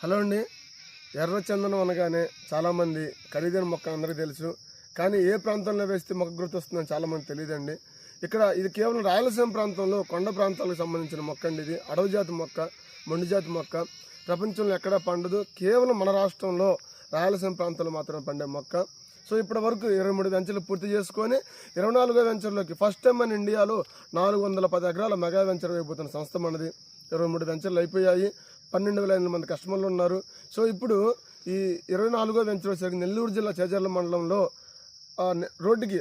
Hello అండి. ఎర్రచందనం అనగానే చాలామంది ఖరీదైన మొక్క అందరికీ తెలుసు. కానీ ఏ ప్రాంతంలో వేస్తే మొక్క గుర్తొస్తుందని చాలామంది తెలియదండి. ఇది కేవలం రాయలసీమ ప్రాంతంలో కొండ ప్రాంతాలకు సంబంధించిన మొక్క అండి. ఇది అడవి జాతి మొక్క, మొండి జాతి మొక్క. ప్రపంచంలో ఎక్కడా పండదు. కేవలం మన రాష్ట్రంలో రాయలసీమ ప్రాంతంలో మాత్రమే పండే మొక్క. సో ఇప్పటి వరకు 23 వెంచర్లు పూర్తి చేసుకొని 24వ వెంచర్లోకి ఫస్ట్ టైం మన ఇండియాలో 410 ఎకరాల మెగా వెంచర్ వేయబోతున్న సంస్థ మనది. 23 వెంచర్లు అయిపోయాయి. 12,500 మంది కస్టమర్లు ఉన్నారు. సో ఇప్పుడు ఈ 24వ వెంచర్ వచ్చేసరికి నెల్లూరు జిల్లా చేజర్ల మండలంలో రోడ్డుకి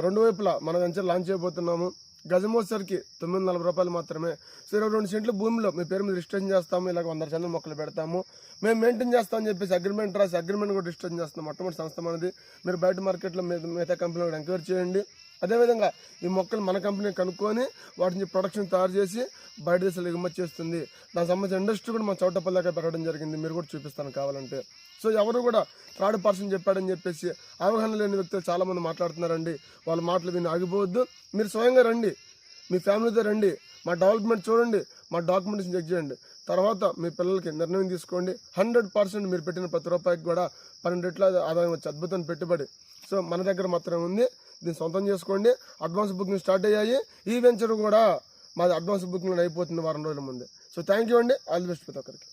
రెండు వైపులా మన వెంచర్ లాంచ్ చేయబోతున్నాము. గజమోసరికి 940 రూపాయలు మాత్రమే. సో 22 సెంట్ల భూమిలో మీ పేరు మీద రిజిస్ట్రేషన్ చేస్తాము. ఇలాగ 100 చందన మొక్కలు పెడతాము. మేము మెయింటైన్ చేస్తామని చెప్పేసి అగ్రిమెంట్ రాసి అగ్రిమెంట్ కూడా రిజిస్ట్రేషన్ చేస్తాం. మొట్టమొదటి సంస్థ మనది. మీరు బయట మార్కెట్లో మిగతా కంపెనీలో ఎంక్వైరీ చేయండి. అదేవిధంగా ఈ మొక్కలు మన కంపెనీ కనుక్కొని వాటిని ప్రొడక్షన్ తయారు చేసి బయట దేశాలు ఎగుమతి చేస్తుంది. దానికి సంబంధించిన ఇండస్ట్రీ కూడా మన చౌటపల్లి దగ్గర పెట్టడం జరిగింది. మీరు కూడా చూపిస్తాను కావాలంటే. సో ఎవరు కూడా థర్డ్ పర్సన్ చెప్పాడని చెప్పేసి అవగాహన లేని వ్యక్తులు చాలామంది మాట్లాడుతున్నారండి. వాళ్ళ మాటలు విని ఆగిపోవద్దు. మీరు స్వయంగా రండి, మీ ఫ్యామిలీతో రండి, మా డెవలప్మెంట్ చూడండి, మా డాక్యుమెంటేషన్ చెక్ చేయండి. తర్వాత మీ పిల్లలకి నిర్ణయం తీసుకోండి. 100% మీరు పెట్టిన ప్రతి రూపాయికి కూడా 12 రెట్ల ఆదాయం వచ్చే అద్భుతమైన పెట్టుబడి సో మన దగ్గర మాత్రమే ఉంది. దీన్ని సొంతం చేసుకోండి. అడ్వాన్స్ బుకింగ్ స్టార్ట్ అయ్యాయి. ఈ వెంచర్ కూడా మాది అడ్వాన్స్ బుకింగ్ అయిపోతుంది వారం రోజుల ముందే. సో థ్యాంక్ యూ అండి. ఆల్ ది బెస్ట్ ప్రతి ఒక్కరికి.